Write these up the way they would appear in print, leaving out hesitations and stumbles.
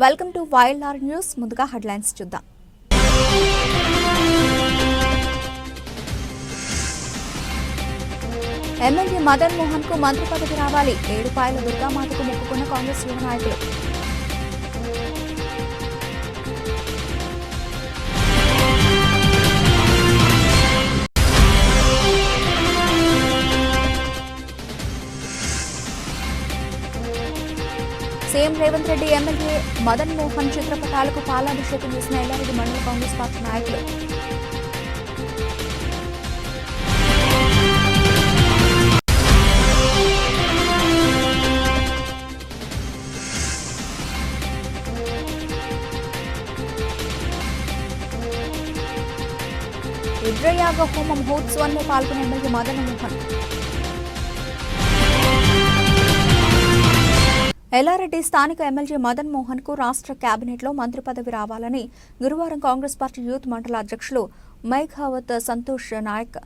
Welcome to YLR news. ముందుగా headlines చూద్దాం. MLA Madan Mohan కు మంత్రి పదవి రావాలి. ఏడుపాయల దుర్గామాతకు మొక్కుకున్న కాంగ్రెస్ యువ నాయకులు. సీఎం రేవంత్ రెడ్డి ఎమ్మెల్యే మదన్ మోహన్ చిత్రపటాలకు పాలాభిషేకం చేసిన ఎల్లారెడ్డి మండల కాంగ్రెస్ పార్టీ నాయకులు. రుద్రయాగ హోమ మహోత్సవంలో పాల్గొన్న ఎమ్మెల్యే మదన్ మోహన్. ఎల్లారెడ్డి స్థానిక ఎమ్మెల్యే మదన్ మోహన్ కు రాష్ట్ర కేబినెట్లో మంత్రి పదవి రావాలని గురువారం కాంగ్రెస్ పార్టీ యూత్ మండల అధ్యక్షులు మైఘావత్ సంతోష్ నాయక్,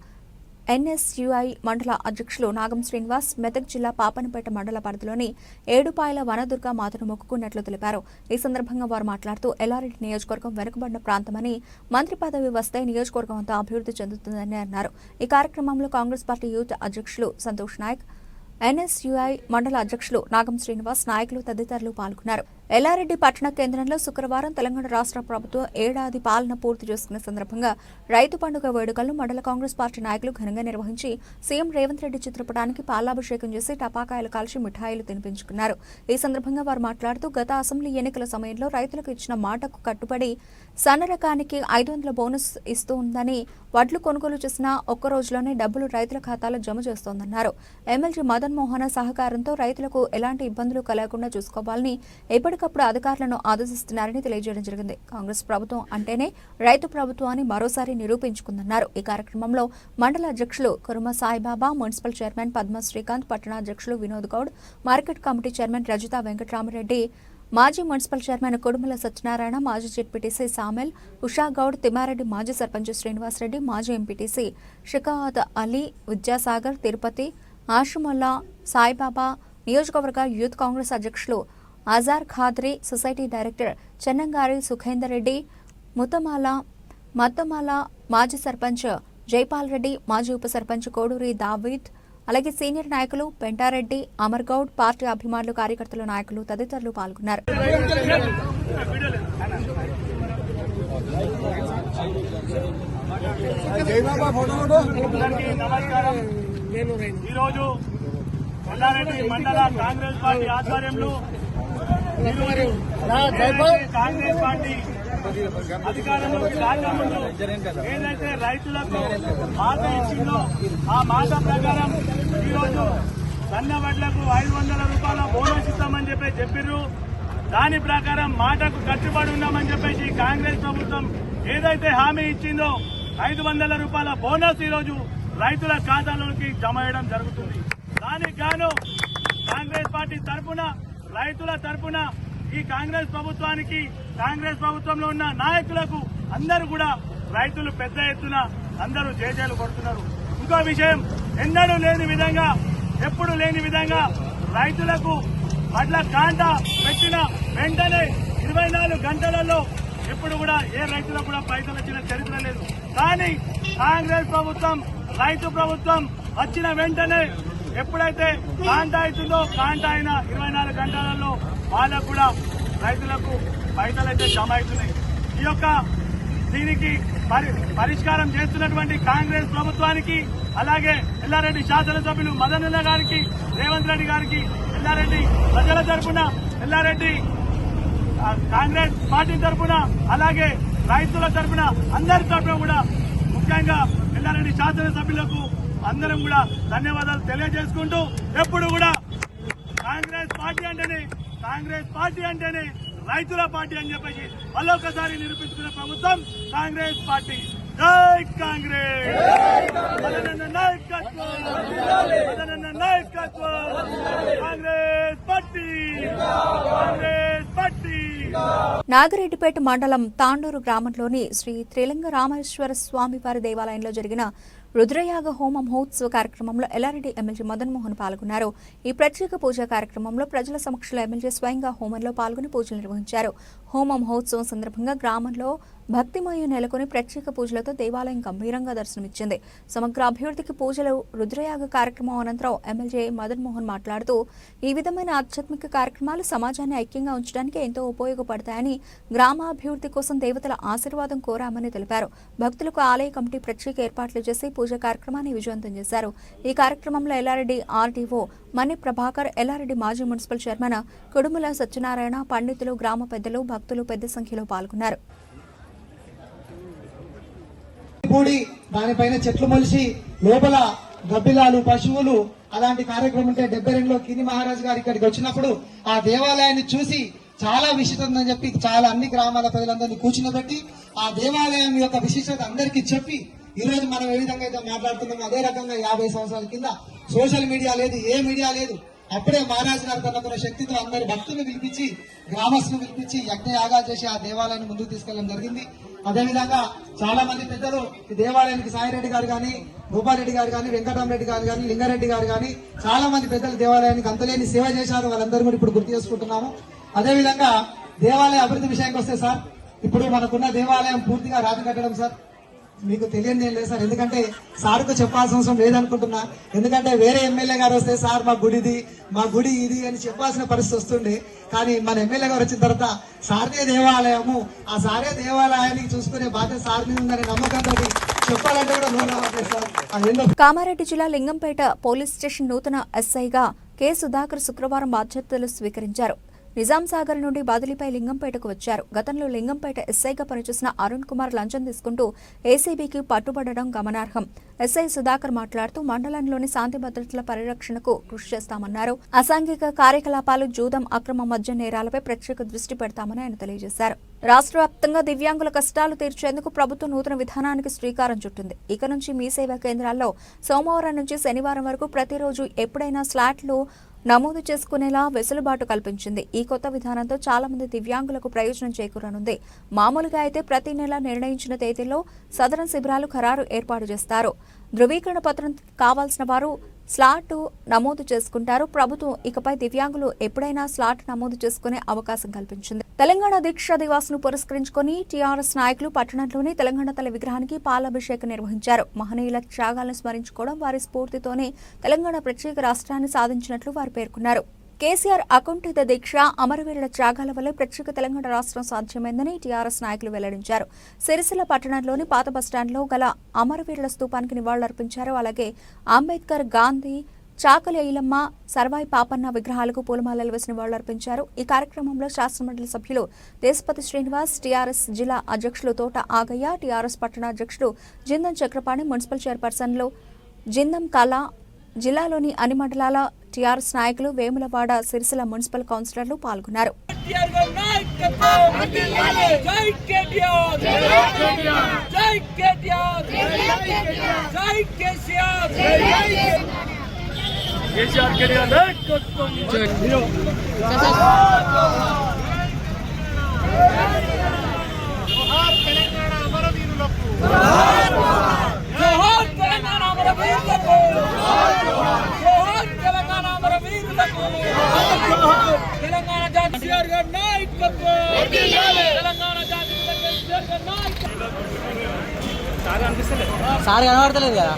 ఎన్ఎస్యుఐ మండల అధ్యక్షులు నాగం శ్రీనివాస్, మెదక్ జిల్లా పాపనపేట మండల పరిధిలోని ఏడుపాయల వనదుర్గా మాతను మొక్కుకున్నట్లు తెలిపారు. ఈ సందర్భంగా వారు మాట్లాడుతూ ఎల్లారెడ్డి నియోజకవర్గం వెనుకబడిన ప్రాంతమని, మంత్రి పదవి వస్తే నియోజకవర్గం అంతా అభివృద్ధి చెందుతుందని అన్నారు. ఈ కార్యక్రమంలో కాంగ్రెస్ పార్టీ యూత్ అధ్యక్షులు సంతోష్ నాయక్, ఎన్ఎస్యుఐ మండల అధ్యక్షులు నాగం శ్రీనివాస్, నాయకులు తదితరులు పాల్గొన్నారు. ఎల్లారెడ్డి పట్టణ కేంద్రంలో శుక్రవారం తెలంగాణ రాష్ట్ర ప్రభుత్వం ఏడాది పాలన పూర్తి చేసుకున్న సందర్భంగా రైతు పండుగ వేడుకలను మండల కాంగ్రెస్ పార్టీ నాయకులు ఘనంగా నిర్వహించి సీఎం రేవంత్ రెడ్డి చిత్రపటానికి పాలాభిషేకం చేసి టపాకాయలు కాల్చి మిఠాయిలు తినిపించుకున్నారు. ఈ సందర్భంగా వారు మాట్లాడుతూ గత అసెంబ్లీ ఎన్నికల సమయంలో రైతులకు ఇచ్చిన మాటకు కట్టుబడి సన్న రకానికి 500 బోనస్ ఇస్తుందని, వడ్లు కొనుగోలు చేసిన ఒక్క రోజులోనే డబ్బులు రైతుల ఖాతాలో జమ చేస్తోందన్నారు. ఎమ్మెల్యే మదన్ మోహన్ సహకారంతో రైతులకు ఎలాంటి ఇబ్బందులు కలగకుండా చూసుకోవాలని ఎప్పటికప్పుడు అధికారులను ఆదేశిస్తున్నారని తెలియజేయడం జరిగింది. కాంగ్రెస్ ప్రభుత్వం అంటేనే రైతు ప్రభుత్వం అని మరోసారి నిరూపించుకుందన్నారు. ఈ కార్యక్రమంలో మండల అధ్యక్షులు కురుమ సాయిబాబా, మున్సిపల్ చైర్మన్ పద్మ శ్రీకాంత్, పట్టణ అధ్యక్షులు Vinod Goud, market committee chairman Rajitha Venkatarama Reddy, మాజీ మున్సిపల్ చైర్మన్ కొడుమల సత్యనారాయణ, మాజీ జెడ్పీటీసీ సామెల్, ఉషాగౌడ్, తిమ్మారెడ్డి, మాజీ సర్పంచ్ శ్రీనివాసరెడ్డి, మాజీ ఎంపీటీసీ షికావత్ అలీ, విద్యాసాగర్, తిరుపతి, ఆషుమల్లా, సాయిబాబా, నియోజకవర్గ యూత్ కాంగ్రెస్ అధ్యక్షులు అజార్ ఖాద్రి, సొసైటీ డైరెక్టర్ చెన్నంగారి సుఖేందర్ రెడ్డి, మత్తమాల, మాజీ సర్పంచ్ జైపాల్ రెడ్డి, మాజీ ఉప సర్పంచ్ కోడూరి దావీద్, అలాగే సీనియర్ నాయకులు పెంటారెడ్డి, అమర్ గౌడ్, పార్టీ అభిమానులు, కార్యకర్తలు, నాయకులు తదితరులు పాల్గొన్నారు. ఈరోజు ఎల్లారెడ్డి మండల కాంగ్రెస్ పార్టీ ఆధ్వర్యంలో కాంగ్రెస్ పార్టీ అధికారంలోకి రాకముందు ఏదైతే రైతులకు మాట ఇచ్చిందో ఆ మాట ప్రకారం ఈరోజు సన్న వడ్లకు 500 రూపాయల బోనస్ ఇస్తామని చెప్పిర్రు. దాని ప్రకారం మాటకు కట్టుబడి ఉన్నామని చెప్పేసి కాంగ్రెస్ ప్రభుత్వం ఏదైతే హామీ ఇచ్చిందో 500 రూపాయల బోనస్ ఈరోజు రైతుల ఖాతాలోకి జమ చేయడం జరుగుతుంది. దానికి గాను కాంగ్రెస్ పార్టీ తరఫున, రైతుల తరఫున ఈ కాంగ్రెస్ ప్రభుత్వానికి, కాంగ్రెస్ ప్రభుత్వంలో ఉన్న నాయకులకు అందరూ కూడా రైతులు పెద్ద ఎత్తున అందరూ జేజేలు కొడుతున్నారు. ఇంకో విషయం, ఎన్నడూ లేని విధంగా, ఎప్పుడు లేని విధంగా రైతులకు వడ్ల కాంట పెట్టిన వెంటనే 24 గంటలలో ఎప్పుడు కూడా ఏ రైతులకు కూడా పైసలు వచ్చిన చరిత్ర లేదు. కానీ కాంగ్రెస్ ప్రభుత్వం, రైతు ప్రభుత్వం వచ్చిన వెంటనే ఎప్పుడైతే కాంట అవుతుందో, కాంట అయిన 24 గంటలలో వాళ్ళకు కూడా రైతులకు పైసలైతే జమ అవుతున్నాయి. ఈ యొక్క దీనికి పరిష్కారం చేస్తున్నటువంటి కాంగ్రెస్ ప్రభుత్వానికి, అలాగే ఎల్లారెడ్డి శాసనసభ్యులు మదనన్న గారికి, రేవంత్ రెడ్డి గారికి, ఎల్లారెడ్డి ప్రజల తరఫున, ఎల్లారెడ్డి కాంగ్రెస్ పార్టీ తరఫున, అలాగే రైతుల తరఫున, అందరి తరఫున కూడా ముఖ్యంగా ఎల్లారెడ్డి శాసనసభ్యులకు అందరం కూడా ధన్యవాదాలు తెలియజేసుకుంటూ, ఎప్పుడు కూడా కాంగ్రెస్ పార్టీ అంటేనే రైతుల పార్టీ అని చెప్పేసి మళ్ళొకసారి నిరూపించుకున్న ప్రభుత్వం కాంగ్రెస్ పార్టీ. జై కాంగ్రెస్! నాయకత్వం కాంగ్రెస్ పార్టీ! నాగిరెడ్డిపేట మండలం తాండూరు గ్రామంలోని శ్రీ త్రిలింగ రామేశ్వర స్వామి వారి దేవాలయంలో జరిగిన రుద్రయాగ హోమ మహోత్సవ కార్యక్రమంలో ఎల్లారెడ్డి ఎమ్మెల్యే మదన్ మోహన్ పాల్గొన్నారు. ఈ ప్రత్యేక పూజా కార్యక్రమంలో ప్రజల సమక్షంలో ఎమ్మెల్యే స్వయంగా హోమంలో పాల్గొని పూజలు నిర్వహించారు. హోమ మహోత్సవం సందర్భంగా గ్రామంలో భక్తిమయం నెలకొని ప్రత్యేక పూజలతో దేవాలయం గంభీరంగా దర్శనమిచ్చింది. సమగ్ర అభివృద్ధికి పూజలు రుద్రయాగ కార్యక్రమం అనంతరం ఎమ్మెల్యే మదన్ మోహన్ మాట్లాడుతూ ఈ విధమైన ఆధ్యాత్మిక కార్యక్రమాలు సమాజాన్ని ఐక్యంగా ఉంచడానికి ఎంతో ఉపయోగపడతాయని, గ్రామాభివృద్ధి కోసం దేవతల ఆశీర్వాదం కోరామని తెలిపారు. భక్తులకు ఆలయ కమిటీ ప్రత్యేక ఏర్పాట్లు చేసి పూజా కార్యక్రమాన్ని విజయవంతం చేశారు. ఈ కార్యక్రమంలో ఎల్లారెడ్డి ఆర్డీఓ మణి ప్రభాకర్, ఎల్లారెడ్డి మాజీ మున్సిపల్ చైర్మన్ కుడుముల సత్యనారాయణ, పండితులు, గ్రామ పెద్దలు, భక్తులు పెద్ద సంఖ్యలో పాల్గొన్నారు. దానిపైన చెట్లు మొలిసి లోపల గబ్బిలాలు, పశువులు అలాంటి కార్యక్రమం ఉంటే 72లో కిని మహారాజ్ గారు ఇక్కడికి వచ్చినప్పుడు ఆ దేవాలయాన్ని చూసి చాలా విశిష్టందని చెప్పి చాలా అన్ని గ్రామాల ప్రజలందరినీ కూర్చునబెట్టి ఆ దేవాలయం యొక్క విశిష్టత అందరికీ చెప్పి ఈ రోజు మనం ఏ విధంగా అయితే మాట్లాడుతున్నామో అదే రకంగా 50 సంవత్సరాల కింద సోషల్ మీడియా లేదు, ఏ మీడియా లేదు. అప్పుడే మహారాజు గారు తనకున్న శక్తితో అందరి భక్తులను పిలిపించి, గ్రామస్తులను పిలిపించి యజ్ఞయాగాలు చేసి ఆ దేవాలయాన్ని ముందుకు తీసుకెళ్లడం జరిగింది. అదేవిధంగా చాలా మంది పెద్దలు ఈ దేవాలయానికి సాయిరెడ్డి గారు కానీ, గోపాలరెడ్డి గారు కానీ, వెంకటరామరెడ్డి గారు కానీ, లింగారెడ్డి గారు కానీ చాలా మంది పెద్దలు దేవాలయానికి అంతలేని సేవ చేశారు. వాళ్ళందరూ కూడా ఇప్పుడు గుర్తు చేసుకుంటున్నాము. అదేవిధంగా దేవాలయ అభివృద్ధి విషయానికి వస్తే సార్, ఇప్పుడు మనకున్న దేవాలయం పూర్తిగా రాతి కట్టడం సార్ మీకు తెలియని ఏం లేదు సార్. ఎందుకంటే సార్కు చెప్పాల్సిన అవసరం లేదనుకుంటున్నా. ఎందుకంటే వేరే ఎమ్మెల్యే గారు వస్తే సార్ మా గుడి ఇది అని చెప్పాల్సిన పరిస్థితి వస్తుండే. కానీ మన ఎమ్మెల్యే గారు వచ్చిన తర్వాత సార్దే దేవాలయము, ఆ సారే దేవాలయానికి చూసుకునే బాధ్యత సార్ మీద ఉందనే నమ్మకంతో చెప్పాలంటే కూడా నోరు రావట్లేదు సార్. కామారెడ్డి జిల్లా లింగంపేట పోలీస్ స్టేషన్ నూతన ఎస్ఐగా కె సుధాకర్ శుక్రవారం బాధ్యతలు స్వీకరించారు. నిజాం సాగర్ నుండి బదిలీపై లింగంపేటకు వచ్చారు. గతంలో లింగంపేట ఎస్ఐగా పనిచేసిన అరుణ్ కుమార్ లంచం తీసుకుంటూ ఏసీబీకి పట్టుబడడం గమనార్హం. ఎస్ఐ సుధాకర్ మాట్లాడుతూ మండలంలోని శాంతి భద్రతల పరిరక్షణకు కృషి చేస్తామన్నారు. అసాంఘిక కార్యకలాపాలు, జూదం, అక్రమ మద్య నేరాలపై ప్రత్యేక దృష్టి పెడతామని ఆయన తెలియజేశారు. రాష్ట్ర వ్యాప్తంగా దివ్యాంగుల కష్టాలు తీర్చేందుకు ప్రభుత్వం నూతన విధానానికి శ్రీకారం చుట్టింది. ఇక నుంచి మీ సేవా కేంద్రాల్లో సోమవారం నుంచి శనివారం వరకు ప్రతిరోజు ఎప్పుడైనా స్లాట్లు నమోదు చేసుకునేలా వెసులుబాటు కల్పించింది. ఈ కొత్త విధానంతో చాలా మంది దివ్యాంగులకు ప్రయోజనం చేకూరనుంది. మామూలుగా అయితే ప్రతి నెల నిర్ణయించిన తేదీల్లో సదరన శిబిరాలు ఖరారు ఏర్పాటు చేస్తారు. ధృవీకరణ పత్రం కావాల్సిన వారు స్లాట్ నమోదు చేసుకుంటారు. ప్రభుత్వం ఇకపై దివ్యాంగులు ఎప్పుడైనా స్లాట్ నమోదు చేసుకునే అవకాశం కల్పించింది. తెలంగాణ దీక్షా దివాస్ ను పురస్కరించుకుని టీఆర్ఎస్ నాయకులు పట్టణంలోని తెలంగాణ తల్లి విగ్రహానికి పాలాభిషేకం నిర్వహించారు. మహనీయుల త్యాగాలను స్మరించుకోవడం, వారి స్ఫూర్తితోనే తెలంగాణ ప్రత్యేక రాష్ట్రాన్ని సాధించినట్లు వారు పేర్కొన్నారు. కేసీఆర్ అకుంఠిత దీక్ష, అమరవీరుల త్యాగాల వల్ల ప్రత్యేక తెలంగాణ రాష్ట్రం సాధ్యమైందని టీఆర్ఎస్ నాయకులు వెల్లడించారు. సిరిసిల్ల పట్టణంలోని పాత బస్టాండ్లో గల అమరవీరుల స్తూపానికి నివాళులర్పించారు. అలాగే అంబేద్కర్, గాంధీ, చాకలి ఐలమ్మ, సర్వాయి పాపన్న విగ్రహాలకు పూలమాలలు వేసి నివాళులర్పించారు. ఈ కార్యక్రమంలో శాసనమండలి సభ్యులు దేశపతి శ్రీనివాస్, టీఆర్ఎస్ జిల్లా అధ్యక్షులు తోట ఆగయ్య, టీఆర్ఎస్ పట్టణ అధ్యక్షులు జిందం చక్రపాణి, మున్సిపల్ చైర్పర్సన్లు జిందం కళ, జిల్లాలోని అన్ని మండలాల టీఆర్ఎస్ నాయకులు, వేములవాడ, సిరిసిల్ల మున్సిపల్ కౌన్సిలర్లు పాల్గొన్నారు. సార్ కనబడతలేదు కదా.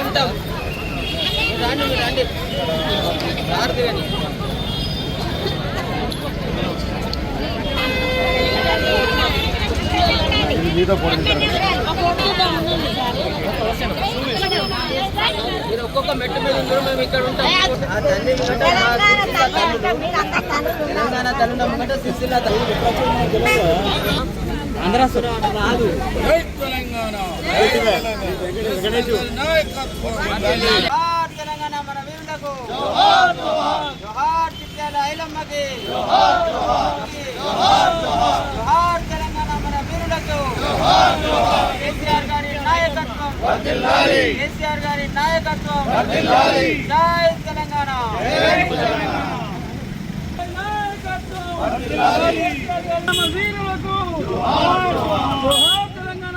ఉంటాం రండి రండి మీరు ఒక్కొక్క మెట్టు మీద ఉంటారు, మేము ఇక్కడ ఉంటాం. తెలంగాణ తల్లి సిరిసిల్ల అందరూ రాదు. తెలంగాణ మన వీరులకు జోహార్, చిట్యాల ఐలమ్మకి జోహార్, తెలంగాణ మన వీరులకు కేసీఆర్ గారి నాయకత్వం, కేసీఆర్ గారి నాయకత్వం, జై తెలంగాణ. వీరులకు జోహార్ తెలంగాణ.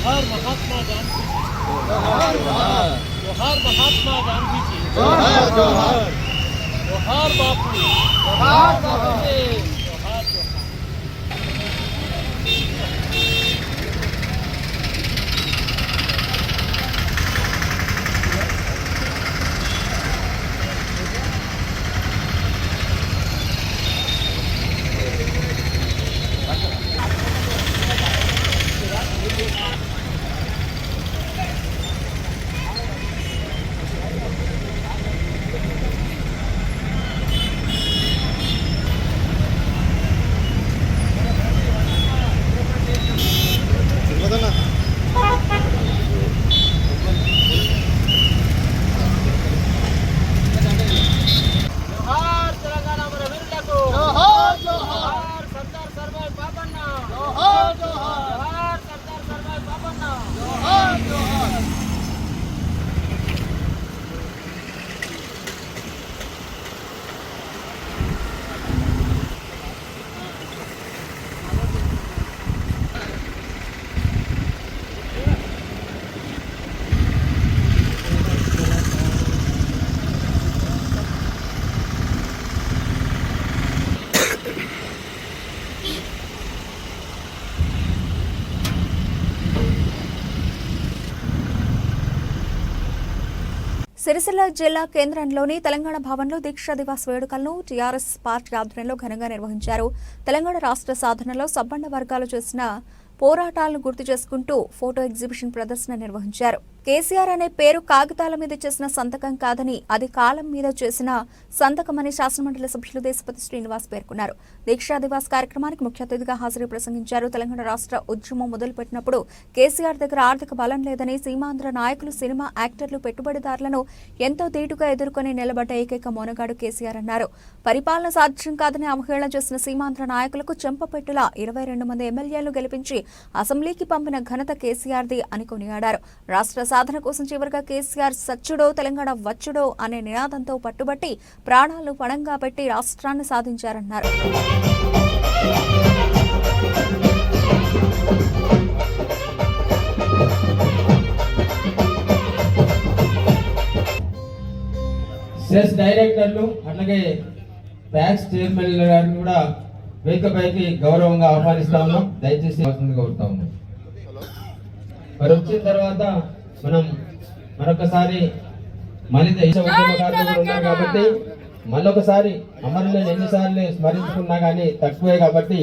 जोहार महात्मा गांधी, जोहार जोहार, जोहार महात्मा गांधी जी, जोहार जोहार, जोहार बापू, जोहार जोहार, जोहार जोहार. సిరిసిల్ల జిల్లా కేంద్రంలోని తెలంగాణ భవన్లో దీక్షా దివాస్ వేడుకలను టీఆర్ఎస్ పార్టీ ఆధ్వర్యంలో ఘనంగా నిర్వహించారు. తెలంగాణ రాష్ట్ర సాధనలో సబ్బండ వర్గాలు చేసిన పోరాటాలను గుర్తు చేసుకుంటూ ఫోటో ఎగ్జిబిషన్ ప్రదర్శన నిర్వహించారు. కేసీఆర్ అనే పేరు కాగితాల మీద చేసిన సంతకం కాదని అది కాలం మీద చేసిన సంతకమని శాసనమండలి సభ్యులు దేశపతి శ్రీనివాస్ పేర్కొన్నారు. దీక్షా దివాస్ కార్యక్రమానికి ముఖ్య అతిథిగా హాజరై ప్రసంగించారు. తెలంగాణ రాష్ట్ర ఉద్యమం మొదలుపెట్టినప్పుడు కేసీఆర్ దగ్గర ఆర్థిక బలం లేదని సీమాంధ్ర నాయకులు, సినిమా యాక్టర్లు, పెట్టుబడిదారులను ఎంతో ధీటుగా ఎదుర్కొని నిలబడ్డ ఏకైక మోనగాడు కేసీఆర్ అన్నారు. పరిపాలన సాధ్యం కాదని అవహేళన చేసిన సీమాంధ్ర నాయకులకు చెంపపెట్టులా 22 మంది ఎమ్మెల్యేలు గెలిపించి అసెంబ్లీకి పంపిన ఘనత కేసీఆర్ది అని కొనియాడారు. రాష్ట్ర సాధన కోసం చివరిగా కేసీఆర్ సచ్చుడో తెలంగాణ వచ్చుడో అనే నినాదంతో పట్టుబట్టి ప్రాణాలు పణంగా పెట్టి రాష్ట్రాన్ని సాధించారన్నారు. సెస్ డైరెక్టర్లు అట్లాగే బ్యాంక్స్ చైర్మన్ గారిని కూడా వేదికపైకి గౌరవంగా ఆహ్వానిస్తా ఉన్నాం. దయచేసి కోరుతా ఉన్నాం. మరి వచ్చిన తర్వాత మనం మరొకసారి మళ్ళీ దేశ ఉద్యమకారులు కూడా ఉన్నారు కాబట్టి మళ్ళొకసారి అమరులను ఎన్నిసార్లు స్మరించుకున్నా కానీ తక్కువే కాబట్టి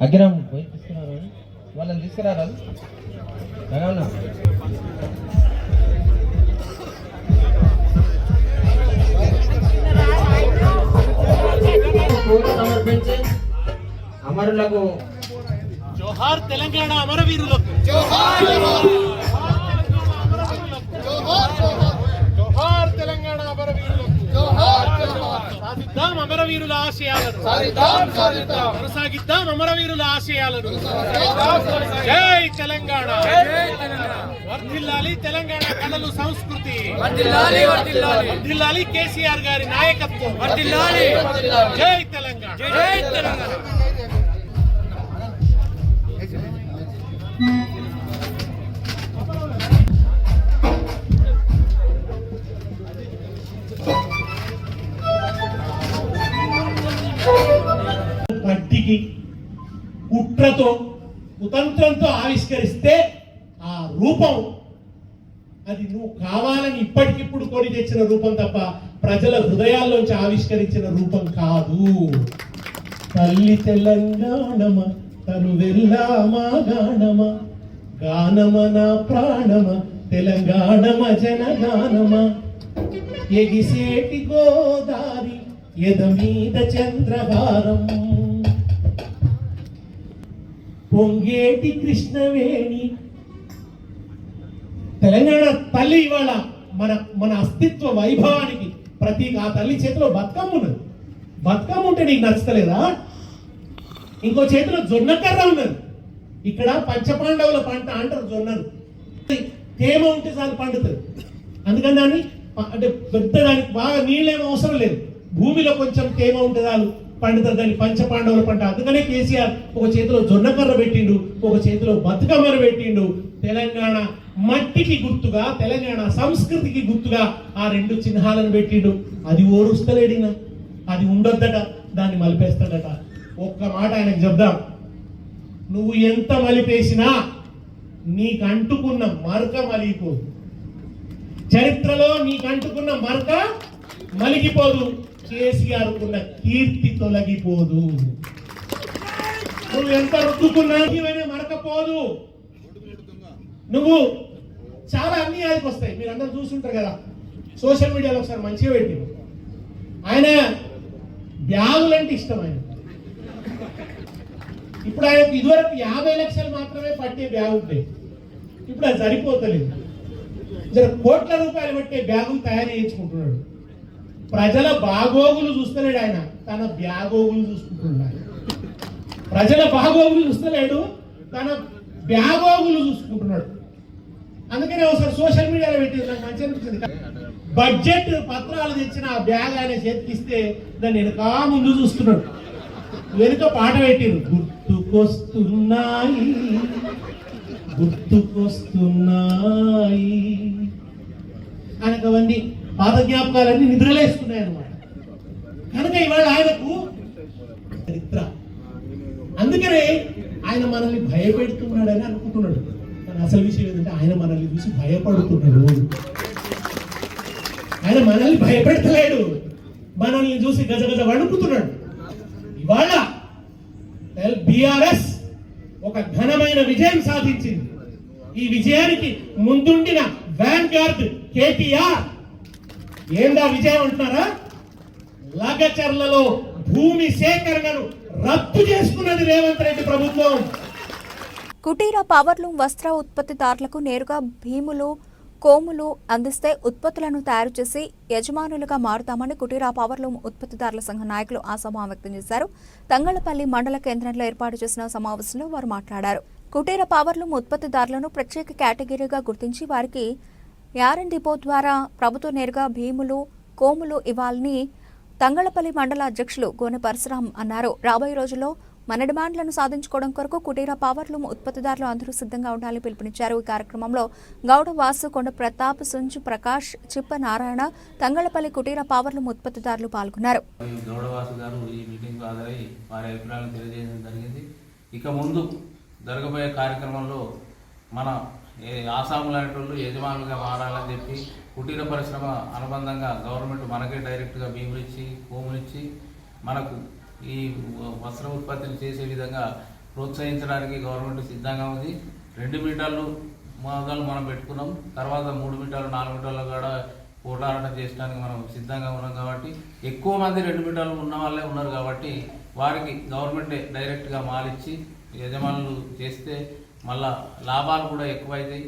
అగ్రం పోయి తీసుకున్నారు, వాళ్ళని తీసుకురారా. సమర్పించి అమరులకు జోహార్ తెలంగాణ అమరవీరులకు, జోహార్ జోహార్ తెలంగాణ అమరవీరులకు, సాధిద్దాం అమరవీరుల ఆశయాలను, కొనసాగిద్దాం అమరవీరుల ఆశయాలను. జై తెలంగాణ, వర్ధిల్లాలి తెలంగాణ కళలు, సంస్కృతి వర్ధిల్లాలి, కేసీఆర్ గారి నాయకత్వం వర్ధిల్లాలి. జై తెలంగాణ, జై తెలంగాణ. పట్టికి కుట్రతో కుతంత్రంతో ఆవిష్కరిస్తే ఆ రూపం అది నువ్వు కావాలని ఇప్పటికిప్పుడు కొని తెచ్చిన రూపం తప్ప ప్రజల హృదయాల్లోంచి ఆవిష్కరించిన రూపం కాదు. తల్లి తెలంగాణమ తను వెళ్ళామా గానమ గానమ నా ప్రాణమ తెలంగాణ మజన గానమా ఎగిసేటి గోదారి ఎద మీద చంద్రహారం పొంగేటి కృష్ణవేణి. తెలంగాణ తల్లి ఇవాళ మన అస్తిత్వ వైభవానికి ప్రతీక. ఆ తల్లి చేతిలో బతుకమ్మ ఉన్నది. బతుకమ్మ ఉంటే నీకు నచ్చలేదా? ఇంకో చేతిలో జొన్నకర్ర ఉన్నది. ఇక్కడ పంచపాండవుల పంట అంటారు జొన్నలు. తేమ ఉంటే చాలు పండుతుంది. అందుకని దాన్ని అంటే పెద్ద దానికి బాగా నీళ్ళేమో అవసరం లేదు. భూమిలో కొంచెం తేమ ఉంటే చాలు పండుతుంది. దాన్ని పంచపాండవుల పంట. అందుకనే కేసీఆర్ ఒక చేతిలో జొన్నకర్ర పెట్టిండు, ఒక చేతిలో బతుకమ్మను పెట్టిండు. తెలంగాణ మట్టికి గుర్తుగా, తెలంగాణ సంస్కృతికి గుర్తుగా ఆ రెండు చిహ్నాలను పెట్టిండు. అది ఓరుస్తలేడినా, అది ఉండొద్దట, దాన్ని మలిపేస్తాడట. ఒక్క మాట ఆయనకు చెప్దాం, నువ్వు ఎంత మలిపేసినా నీకు అంటుకున్న మరక మలిగిపోదు. చరిత్రలో నీకు అంటుకున్న మరక మలిగిపోదు. కేసీఆర్ కున్న కీర్తి తొలగిపోదు. నువ్వు ఎంత రుద్దుకున్నా మరకపోదు. నువ్వు చాలా అన్యాయానికి వస్తాయి. మీరు అందరూ చూస్తుంటారు కదా సోషల్ మీడియాలో. ఒకసారి మంచిగా పెట్టి ఆయన బ్యాగులంటే ఇష్టం. ఆయన ఇప్పుడు ఆయనకు ఇదివరకు 50 లక్షలు మాత్రమే పట్టే బ్యాగ్ ఉంటాయి. ఇప్పుడు అది సరిపోతలేదు. కోట్ల రూపాయలు పట్టే బ్యాగులు తయారు చేయించుకుంటున్నాడు. ప్రజల బాగోగులు చూస్తలేడు ఆయన, తన బ్యాగోగులు చూసుకుంటున్నాడు. ప్రజల బాగోగులు చూస్తలేడు, తన బ్యాగోగులు చూసుకుంటున్నాడు. అందుకనే ఒకసారి సోషల్ మీడియాలో పెట్టి నాకు మంచి అనిపించింది. బడ్జెట్ పత్రాలు తెచ్చిన ఆ బ్యాగ్ ఆయన చేతికిస్తే దాన్ని వెనక ముందు చూస్తున్నాడు. వెనుక పాట పెట్టిరు, గుర్తుకొస్తున్నాయి గుర్తుకొస్తున్నాయి. ఆయనకు అవన్నీ పాత జ్ఞాపకాలన్నీ నిద్రలేస్తున్నాయి అన్నమాట. కనుక ఇవాళ ఆయనకు చరిత్ర. అందుకనే ఆయన మనల్ని భయపెడుతున్నాడని అనుకుంటున్నాడు. కానీ అసలు విషయం ఏంటంటే ఆయన మనల్ని చూసి భయపడుతున్నాడు. ఆయన మనల్ని భయపెడతలేడు, మనల్ని చూసి గజగజ వణుకుతున్నాడు. ఇవాళ బీఆర్ఎస్ ఒక ఘనమైన విజయం సాధించింది. ఈ విజయానికి ముందుండిన వ్యాన్ గార్డ్ కేటీఆర్. ఏందా విజయం అంటున్నారా? లగచర్లలో భూమి సేకరణను రద్దు చేసుకున్నది రేవంత్ రెడ్డి ప్రభుత్వం. కుటీర పవర్లూమ్ వస్త్ర ఉత్పత్తిదారులకు నేరుగా భీములు, కోములు అందిస్తే ఉత్పత్తులను తయారు చేసి యజమానులుగా మారుతామని కుటీర పవర్లూమ్ ఉత్పత్తిదారుల సంఘ నాయకులు ఆశాభావం వ్యక్తం చేశారు. తంగళ్లపల్లి మండల కేంద్రంలో ఏర్పాటు చేసిన సమావేశంలో వారు మాట్లాడారు. కుటీర పవర్లూమ్ ఉత్పత్తిదారులను ప్రత్యేక కేటగిరీగా గుర్తించి వారికి యారన్ డిపో ద్వారా ప్రభుత్వం నేరుగా భీములు, కోములు ఇవ్వాలని తంగళ్లపల్లి మండల అధ్యక్షులు గోనె పరశురాం అన్నారు. రాబోయే రోజుల్లో మన డిమాండ్లను సాధించుకోవడం కొరకు కుటీర పవర్లూమ్ ఉత్పత్తిదారులు అందరూ సిద్ధంగా ఉండాలని పిలుపునిచ్చారు. ఈ కార్యక్రమంలో గౌడ వాసు, కొండ ప్రతాప్, సుంజు ప్రకాష్, చిప్ప నారాయణ, తంగళ్లపల్లి కుటీర పవర్లూమ్ ఉత్పత్తిదారులు పాల్గొన్నారు. గౌడవాసు గారు ఈ మీటింగ్ హాజరై వారి అభిప్రాయాలను తెలియజేయడం జరిగింది. ఇక ముందు జరగబోయే కార్యక్రమంలో మన ఆసాము లాంటి వాళ్ళు యజమానులుగా మారాలని చెప్పి కుటీర పరిశ్రమ అనుబంధంగా గవర్నమెంట్ మనకే డైరెక్ట్గా భీములు ఇచ్చి, భూములు ఇచ్చి మనకు ఈ వస్త్ర ఉత్పత్తిని చేసే విధంగా ప్రోత్సహించడానికి గవర్నమెంట్ సిద్ధంగా ఉంది. 2 మీటర్లు మొదలు మనం పెట్టుకున్నాం. తర్వాత 3 మీటర్లు, 4 మీటర్లు కూడా పోటాటం చేయడానికి మనం సిద్ధంగా ఉన్నాం. కాబట్టి ఎక్కువ మంది 2 మీటర్లు ఉన్న వాళ్ళే ఉన్నారు. కాబట్టి వారికి గవర్నమెంటే డైరెక్ట్గా మాలిచ్చి యజమానులు చేస్తే మళ్ళా లాభాలు కూడా ఎక్కువైతాయి.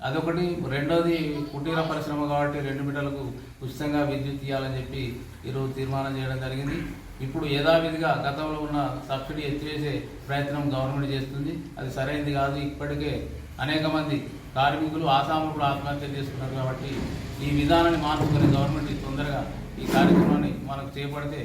అదొకటి. రెండోది, కుటీర పరిశ్రమ కాబట్టి 2 మీటర్లకు ఉచితంగా విద్యుత్ ఇవ్వాలని చెప్పి ఈరోజు తీర్మానం చేయడం జరిగింది. ఇప్పుడు యథావిధిగా గతంలో ఉన్న సబ్సిడీ ఎత్తివేసే ప్రయత్నం గవర్నమెంట్ చేస్తుంది. అది సరైనది కాదు. ఇప్పటికే అనేక మంది కార్మికులు ఆసాములు కూడా ఆత్మహత్యలు చేసుకున్నారు. కాబట్టి ఈ విధానాన్ని మార్చుకొని గవర్నమెంట్ తొందరగా ఈ కార్యక్రమాన్ని మనకు చేపడితే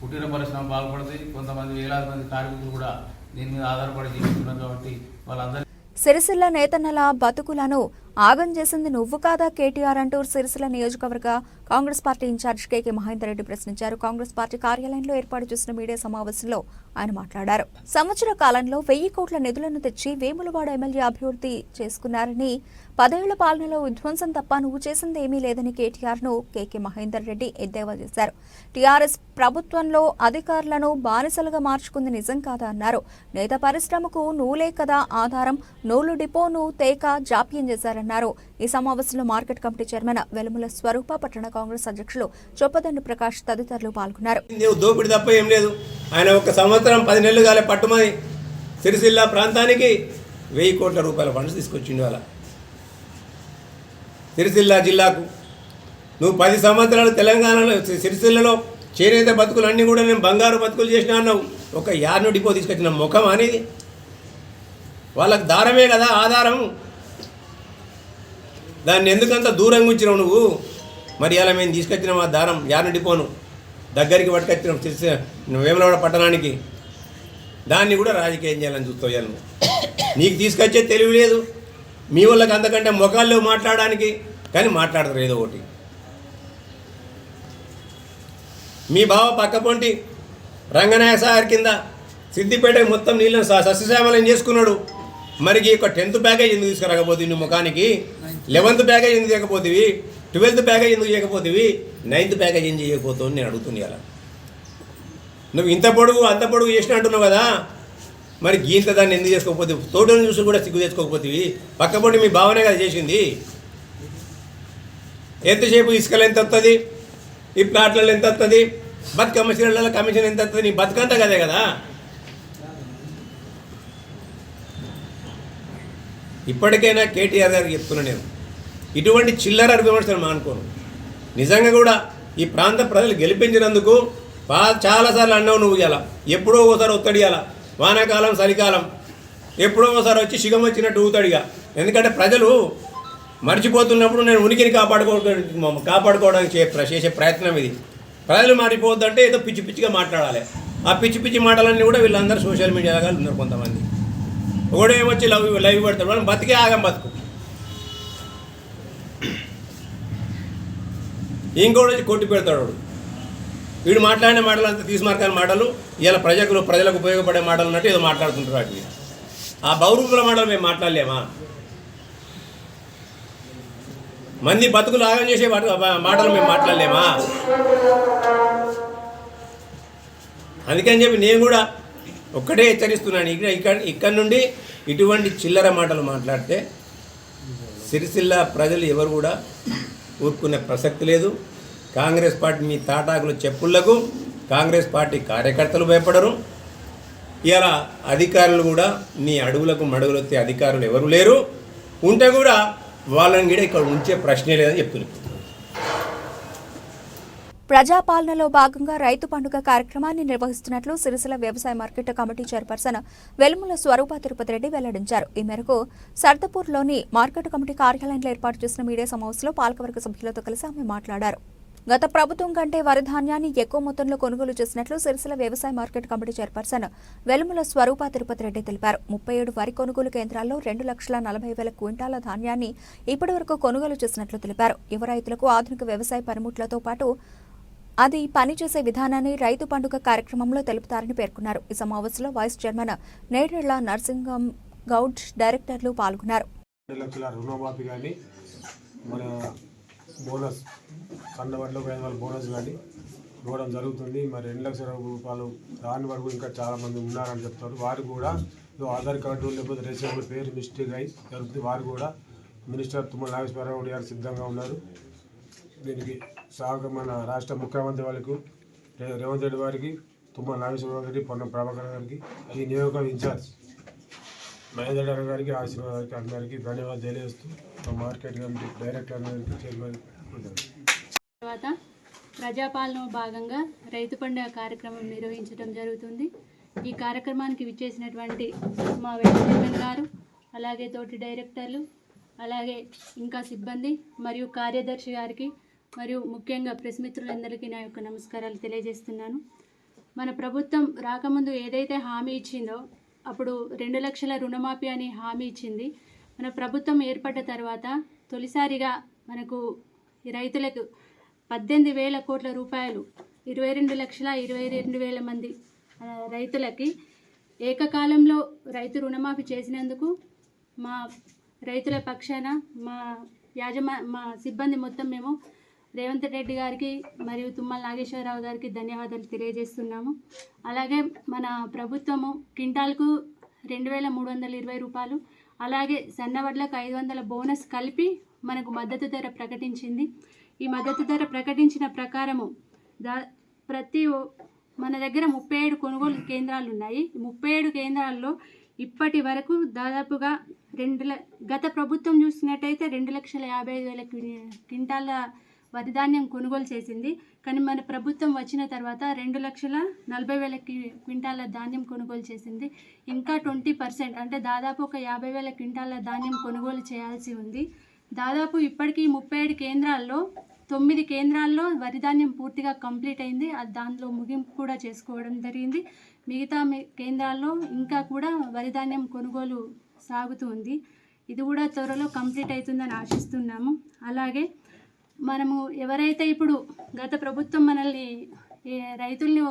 కుటీర పరిశ్రమ బాగుపడతాయి. కొంతమంది వేలాది మంది కార్మికులు కూడా దీని మీద ఆధారపడి జీవిస్తున్నారు. కాబట్టి వాళ్ళందరూ సిరిసిల్ల నేతన్నల బతుకులను ఆగం చేసింది నువ్వు కాదా కేటీఆర్ అంటూ సిరిసిల్ల నియోజకవర్గ కాంగ్రెస్ పార్టీ ఇన్ఛార్జ్ కేకే మహేందర్ రెడ్డి ప్రశ్నించారు. కాంగ్రెస్ పార్టీ కార్యాలయంలో ఏర్పాటు చేసిన మీడియా సమావేశంలో ఆయన మాట్లాడారు. సంవత్సర కాలంలో 1000 కోట్ల నిధులను తెచ్చి వేములవాడ ఎమ్మెల్యే అభివృద్ధి చేసుకున్నారని, 10 ఏళ్ల పాలనలో విధ్వంసం తప్ప నువ్వు చేసింది ఏమీ లేదని కేటీఆర్ ను కేకే మహేందర్ రెడ్డి ఎద్దేవా చేశారు. టీఆర్ఎస్ ప్రభుత్వంలో అధికారులను బానిసలుగా మార్చుకుంది నిజం కాదా అన్నారు. నేత పరిశ్రమకు నూలే కదా ఆధారం, నూలు డిపోను తేక జాప్యం చేశారన్నారు. పాల్గొన్నారు. ఈ సమావేశంలో మార్కెట్ కమిటీ చైర్మన్ వెలుముల స్వరూప, పట్టణ కాంగ్రెస్ అధ్యక్షులు చొప్పదండి ప్రకాష్ తదితరులు పాల్గొన్నారు. దోపిడి తప్ప ఏం లేదు. ఆయన ఒక సంవత్సరం 10 నెలలు కాలే పట్టుమని సిరిసిల్ల ప్రాంతానికి 1000 కోట్ల రూపాయల ఫండ్స్ తీసుకొచ్చిండు. అలా సిరిసిల్ల జిల్లాకు నువ్వు 10 సంవత్సరాలు తెలంగాణలో సిరిసిల్లలో చేనేత బతుకులు అన్నీ కూడా నేను బంగారు బతుకులు చేసినా అన్నావు. ఒక యార్ను డిపో తీసుకొచ్చిన ముఖం అనేది వాళ్ళకి దారమే కదా ఆధారం. దాన్ని ఎందుకంత దూరంగా ఉంచినావు నువ్వు? మరి అలా మేము తీసుకొచ్చినాం ఆ దారం యార్ను డిపోను దగ్గరికి పట్టుకొచ్చినాం వేములవాడ పట్టణానికి. దాన్ని కూడా రాజకీయం చేయాలని చూస్తావు. నీకు తీసుకొచ్చే తెలివి లేదు. మీ వాళ్ళకి అంతకంటే ముఖాల్లో మాట్లాడడానికి, కానీ మాట్లాడతారు ఏదో ఒకటి. మీ బావ పక్కపొంటి రంగనాయక సాగర్ కింద సిద్దిపేట మొత్తం నీళ్ళని సస్యశ్యామలం చేసుకున్నాడు. మరి ఒక 10th ప్యాకేజ్ ఎందుకు తీసుకురాకపోతే నువ్వు ముఖానికి? 11th ప్యాకేజ్ ఎందుకు చేయకపోతేవి? 12th ప్యాకేజ్ ఎందుకు చేయకపోతేవి? 9th ప్యాకేజ్ ఏం చేయకపోతావు నేను అడుగుతుంది. అలా నువ్వు ఇంత పొడుగు అంత పొడుగు చేసిన అంటున్నావు కదా, మరి గీంత దాన్ని ఎందుకు చేసుకోకపోతే? తోటను చూసి కూడా సిగ్గు తెచ్చుకోకపోతేవి. పక్కపొంటి మీ భావనే కదా చేసింది. ఎంతసేపు ఇసుకలు ఎంత వస్తుంది, ఈ ప్లాట్లలో ఎంత వస్తుంది, బతుకమ్మ చీరలలో కమిషన్ ఎంత వస్తుంది, నీ బతుకంతా కదే కదా. ఇప్పటికైనా కేటీఆర్ గారికి చెప్తున్నా నేను, ఇటువంటి చిల్లర విమర్శలు మానుకోను. నిజంగా కూడా ఈ ప్రాంత ప్రజలు గెలిపించినందుకు చాలాసార్లు అన్నావు నువ్వు. ఇలా ఎప్పుడో ఒకసారి ఒత్తడియాల, వానాకాలం చలికాలం ఎప్పుడో ఒకసారి వచ్చి శిగం వచ్చినట్టు ఊతడిగా. ఎందుకంటే ప్రజలు మర్చిపోతున్నప్పుడు నేను ఉనికిని కాపాడుకోవడానికి చేసే ప్రయత్నం ఇది. ప్రజలు మారిపోవద్దంటే ఏదో పిచ్చి పిచ్చిగా మాట్లాడాలి. ఆ పిచ్చి పిచ్చి మాటలన్నీ కూడా వీళ్ళందరూ సోషల్ మీడియాగా ఉన్నారు. కొంతమంది ఒకడేమొచ్చి లైవ్ పెడతాడు, మనం బతికే ఆగం బతుకు. ఇంకోటి వచ్చి కొట్టి పెడతాడు. వీడు మాట్లాడిన మాటలు అంతా తీసుమార్కాని మాటలు, ఇలా ప్రజలకు ఉపయోగపడే మాటలు అన్నట్టు ఏదో మాట్లాడుతుంటారు. వాటిని ఆ బౌరూపుల మాటలు మేము మాట్లాడలేమా? మంది బతుకులు ఆగం చేసే మాటలు మేము మాట్లాడలేమా? అందుకని చెప్పి నేను కూడా ఒక్కటే హెచ్చరిస్తున్నాను. ఇక్కడ నుండి ఇటువంటి చిల్లర మాటలు మాట్లాడితే సిరిసిల్ల ప్రజలు ఎవరు కూడా ఊరుకునే ప్రసక్తి లేదు. కాంగ్రెస్ పార్టీ మీ తాటాకుల చెప్పుళ్లకు కాంగ్రెస్ పార్టీ కార్యకర్తలు భయపడరు. ఇలా అధికారులు కూడా మీ అడుగులకు మడుగులొత్తే అధికారులు ఎవరు లేరు. ఉంటే కూడా వాళ్ళని కూడా ఇక్కడ ఉంచే ప్రశ్నే లేదని చెప్తున్నారు. ప్రజాపాలనలో భాగంగా రైతు పండుగ కార్యక్రమాన్ని నిర్వహిస్తున్నట్లు సిరిసిల్ల వ్యవసాయ మార్కెట్ కమిటీ చైర్పర్సన్ వెలుముల స్వరూప తిరుపతి రెడ్డి వెల్లడించారు. ఈ మేరకు సర్దపూర్లోని మార్కెట్ కమిటీ కార్యాలయంలో ఏర్పాటు చేసిన మీడియా సమావేశంలో పాలకవర్గ సభ్యులతో కలిసి ఆమె మాట్లాడారు. గత ప్రభుత్వం కంటే వరి ధాన్యాన్ని ఎక్కువ మొత్తంలో కొనుగోలు చేసినట్లు సిరిసిల్ల వ్యవసాయ మార్కెట్ కమిటీ చైర్పర్సన్ వెలుముల స్వరూప తిరుపతి రెడ్డి తెలిపారు. 37 వరి కొనుగోలు కేంద్రాల్లో 2,40,000 క్వింటాల ధాన్యాన్ని ఇప్పటివరకు కొనుగోలు చేసినట్లు తెలిపారు. యువ రైతులకు ఆధునిక వ్యవసాయ పనిముట్లతో పాటు అది పనిచేసే విధానాన్ని రైతు పండుగ కార్యక్రమంలో తెలుపుతారని పేర్కొన్నారు. ఈ సమావేశంలో వైస్ చైర్మన్ నేరెళ్ల నర్సింగం గౌడ్, డైరెక్టర్లు పాల్గొన్నారు. బోనస్ సన్నబడిలో 5,000 బోనస్ కానీ ఇవ్వడం జరుగుతుంది. మరి 2 లక్షల రూపాయలు రాని వరకు ఇంకా చాలామంది ఉన్నారని చెప్తారు. వారు కూడా ఆధార్ కార్డు లేకపోతే రేషన్ పేరు మిస్టేక్ అయి జరుగుతుంది. వారు కూడా మినిస్టర్ తుమ్మల నాగేశ్వరరావు గారు సిద్ధంగా ఉన్నారు. దీనికి మన రాష్ట్ర ముఖ్యమంత్రి వాళ్ళకు రేవంత్ రెడ్డి వారికి, తుమ్మల నాగేశ్వరరావు గారికి, పొన్నం ప్రభాకర్ గారికి, ఈ నియోజక ఇన్ఛార్జ్ మహేందర్ గారికి, ఆశీర్వాద్ గారికి అందరికీ ధన్యవాదాలు తెలియజేస్తూ మార్కెట్ కమిటీ డైరెక్టర్ గారికి, చైర్మన్. తర్వాత ప్రజాపాలన భాగంగా రైతు పండుగ కార్యక్రమం నిర్వహించడం జరుగుతుంది. ఈ కార్యక్రమానికి విచ్చేసినటువంటి మా వైస్ చైర్మన్ గారు, అలాగే తోటి డైరెక్టర్లు, అలాగే ఇంకా సిబ్బంది మరియు కార్యదర్శి గారికి మరియు ముఖ్యంగా ప్రెస్ మిత్రులందరికీ నా యొక్క నమస్కారాలు తెలియజేస్తున్నాను. మన ప్రభుత్వం రాకముందు ఏదైతే హామీ ఇచ్చిందో, అప్పుడు 2 లక్షల రుణమాఫీ అని హామీ ఇచ్చింది. మన ప్రభుత్వం ఏర్పడ్డ తర్వాత తొలిసారిగా మనకు రైతులకు 18,000 కోట్ల రూపాయలు 22,22,000 మంది రైతులకి ఏకకాలంలో రైతు రుణమాఫీ చేసినందుకు మా రైతుల పక్షాన మా సిబ్బంది మొత్తం మేము రేవంత్ రెడ్డి గారికి మరియు తుమ్మల నాగేశ్వరరావు గారికి ధన్యవాదాలు తెలియజేస్తున్నాము. అలాగే మన ప్రభుత్వము క్వింటాల్కు 2,320 రూపాయలు, అలాగే సన్నవడ్లకు 500 బోనస్ కలిపి మనకు మద్దతు ధర ప్రకటించింది. ఈ మద్దతు ధర ప్రకటించిన ప్రకారము మన దగ్గర 37 కొనుగోలు కేంద్రాలు ఉన్నాయి. 37 కేంద్రాల్లో ఇప్పటి వరకు దాదాపుగా గత ప్రభుత్వం చూసినట్టయితే 2,55,000 క్వింటాల వరిధాన్యం కొనుగోలు చేసింది. కానీ మన ప్రభుత్వం వచ్చిన తర్వాత 2,40,000 క్వింటాల ధాన్యం కొనుగోలు చేసింది. ఇంకా 20% అంటే దాదాపు ఒక 50,000 క్వింటాల ధాన్యం కొనుగోలు చేయాల్సి ఉంది. దాదాపు ఇప్పటికీ 37 కేంద్రాల్లో 9 కేంద్రాల్లో వరిధాన్యం పూర్తిగా కంప్లీట్ అయింది. దాంట్లో ముగింపు కూడా చేసుకోవడం జరిగింది. మిగతా కేంద్రాల్లో ఇంకా కూడా వరిధాన్యం కొనుగోలు సాగుతూ ఉంది. ఇది కూడా త్వరలో కంప్లీట్ అవుతుందని ఆశిస్తున్నాము. అలాగే మనము ఎవరైతే ఇప్పుడు గత ప్రభుత్వం మనల్ని రైతుల్ని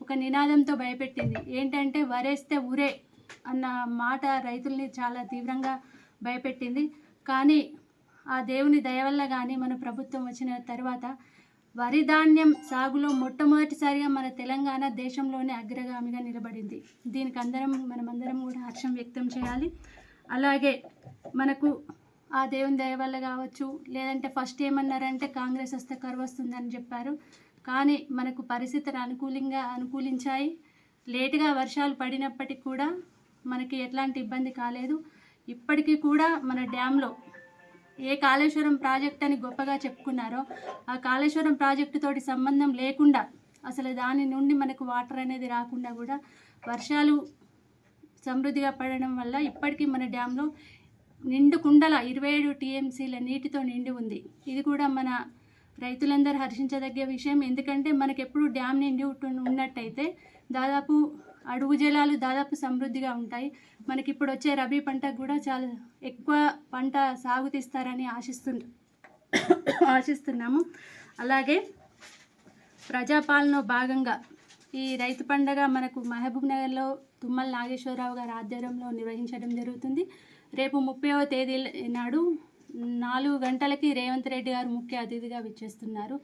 ఒక నినాదంతో భయపెట్టింది. ఏంటంటే వరేస్తే ఊరే అన్న మాట రైతుల్ని చాలా తీవ్రంగా భయపెట్టింది. కానీ ఆ దేవుని దయ వల్ల కానీ మన ప్రభుత్వం వచ్చిన తర్వాత వరి ధాన్యం సాగులో మొట్టమొదటిసారిగా మన తెలంగాణ దేశంలోనే అగ్రగామిగా నిలబడింది. దీనికి మనమందరం కూడా హర్షం వ్యక్తం చేయాలి. అలాగే మనకు ఆ దేవుని దయ వల్ల కావచ్చు, లేదంటే ఫస్ట్ ఏమన్నారంటే కాంగ్రెస్ వస్తే కరువు వస్తుందని చెప్పారు. కానీ మనకు పరిస్థితులు అనుకూలించాయి. లేటుగా వర్షాలు పడినప్పటికీ కూడా మనకి ఎట్లాంటి ఇబ్బంది కాలేదు. ఇప్పటికీ కూడా మన డ్యాంలో ఏ కాళేశ్వరం ప్రాజెక్ట్ అని గొప్పగా చెప్పుకున్నారో ఆ కాళేశ్వరం ప్రాజెక్టు తోటి సంబంధం లేకుండా అసలు దాని నుండి మనకు వాటర్ అనేది రాకుండా కూడా వర్షాలు సమృద్ధిగా పడడం వల్ల ఇప్పటికీ మన డ్యాంలో నిండు కుండల 27 టీఎంసీల నీటితో నిండి ఉంది. ఇది కూడా మన రైతులందరూ హర్షించదగ్గ విషయం. ఎందుకంటే మనకు ఎప్పుడు డ్యామ్ నిండి ఉన్నట్టయితే దాదాపు అడుగు జలాలు దాదాపు సమృద్ధిగా ఉంటాయి. మనకి ఇప్పుడు వచ్చే రబీ పంటకు కూడా చాలా ఎక్కువ పంట సాగు తీస్తారని ఆశిస్తున్నాము. అలాగే ప్రజాపాలనలో భాగంగా ఈ రైతు పండుగ మనకు మహబూబ్ నగర్లో తుమ్మల నాగేశ్వరరావు గారి ఆధ్వర్యంలో నిర్వహించడం జరుగుతుంది. రేపు 30వ తేదీ నాడు 4 గంటలకి రేవంత్ రెడ్డి గారు ముఖ్య అతిథిగా విచ్చేస్తున్నారు.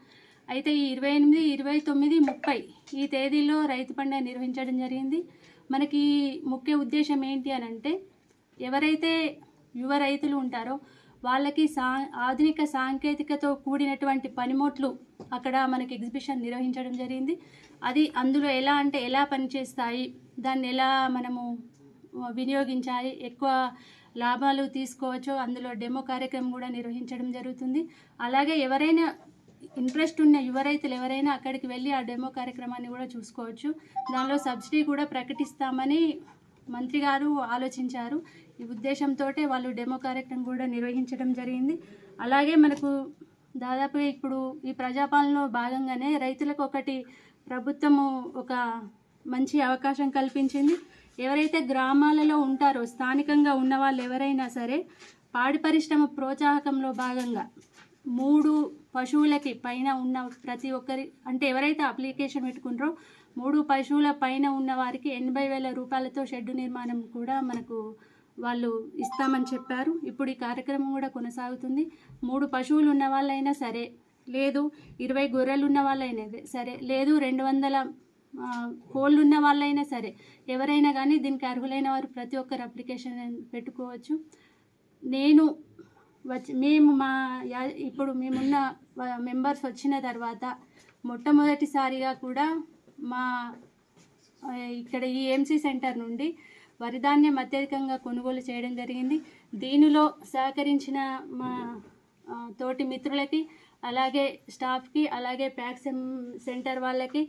అయితే ఈ 28, 29, 30 ఈ తేదీల్లో రైతు పండుగ నిర్వహించడం జరిగింది. మనకి ముఖ్య ఉద్దేశం ఏంటి అని అంటే ఎవరైతే యువ రైతులు ఉంటారో వాళ్ళకి ఆధునిక సాంకేతికతో కూడినటువంటి పనిముట్లు అక్కడ మనకి ఎగ్జిబిషన్ నిర్వహించడం జరిగింది. అది అందులో ఎలా పనిచేస్తాయి, దాన్ని ఎలా మనము వినియోగించాలి, ఎక్కువ లాభాలు తీసుకోవచ్చు, అందులో డెమో కార్యక్రమం కూడా నిర్వహించడం జరుగుతుంది. అలాగే ఎవరైనా ఇంట్రెస్ట్ ఉన్న యువ రైతులు ఎవరైనా అక్కడికి వెళ్ళి ఆ డెమో కార్యక్రమాన్ని కూడా చూసుకోవచ్చు. దానిలో సబ్సిడీ కూడా ప్రకటిస్తామని మంత్రి గారు ఆలోచించారు. ఈ ఉద్దేశంతో వాళ్ళు డెమో కార్యక్రమం కూడా నిర్వహించడం జరిగింది. అలాగే మనకు దాదాపు ఇప్పుడు ఈ ప్రజాపాలనలో భాగంగానే రైతులకు ప్రభుత్వము ఒక మంచి అవకాశం కల్పించింది. ఎవరైతే గ్రామాలలో ఉంటారో స్థానికంగా ఉన్న వాళ్ళు ఎవరైనా సరే పాడి పరిశ్రమ ప్రోత్సాహకంలో భాగంగా 3 పశువులకి పైన ఉన్న ప్రతి ఒక్కరి అంటే ఎవరైతే అప్లికేషన్ పెట్టుకుంటారో 3 పశువుల పైన ఉన్న వారికి 80,000 రూపాయలతో షెడ్డు నిర్మాణం కూడా మనకు వాళ్ళు ఇస్తామని చెప్పారు. ఇప్పుడు ఈ కార్యక్రమం కూడా కొనసాగుతుంది. 3 పశువులు ఉన్న వాళ్ళైనా సరే, లేదు 20 గొర్రెలు ఉన్న వాళ్ళైనా సరే, లేదు 200 కోళ్ళు ఉన్న వాళ్ళైనా సరే, ఎవరైనా కానీ దీనికి అర్హులైన వారు ప్రతి ఒక్కరు అప్లికేషన్ పెట్టుకోవచ్చు. ఇప్పుడు మేమున్న మెంబర్స్ వచ్చిన తర్వాత మొట్టమొదటిసారిగా కూడా ఇక్కడ ఈ ఏఎంసీ సెంటర్ నుండి వరిధాన్యం అత్యధికంగా కొనుగోలు చేయడం జరిగింది. దీనిలో సహకరించిన మా తోటి మిత్రులకి, అలాగే స్టాఫ్కి, అలాగే ప్యాక్స్ సెంటర్ వాళ్ళకి,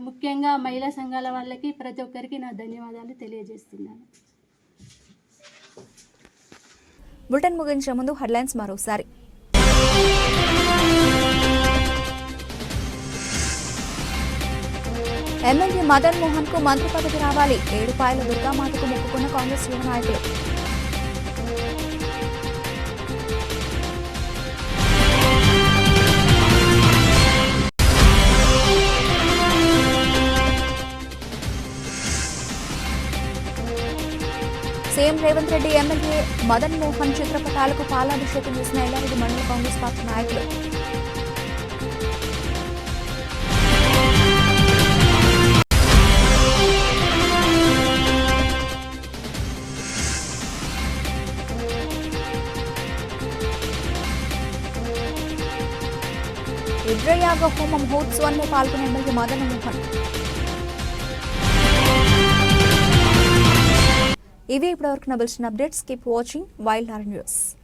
ముఖ్యంగా మహిళా సంఘాల వాళ్ళకి ప్రతి ఒక్కరికి నా ధన్యవాదాలు తెలియజేస్తున్నాను. బులెటిన్ ముగించే ముందు హెడ్లైన్స్ మరోసారి. ఎమ్మెల్యే మదన్ మోహన్ కు మంత్రి పదవి రావాలి, 7 పాయల దుర్గామాతకు మొక్కుకున్న కాంగ్రెస్ యువ నాయకులు. సీఎం రేవంత్ రెడ్డి ఎమ్మెల్యే మదన్ మోహన్ చిత్రపటాలకు పాలాభిషేకం చేసిన ఎల్లారెడ్డి మండల కాంగ్రెస్ పార్టీ నాయకులు. రుద్రయాగ హోమ మహోత్సవంలో పాల్గొనే ఎమ్మెల్యే మదన్ మోహన్. ఇవి ఇప్పటివరకు నబిల్సిన updates. Keep watching Wild news.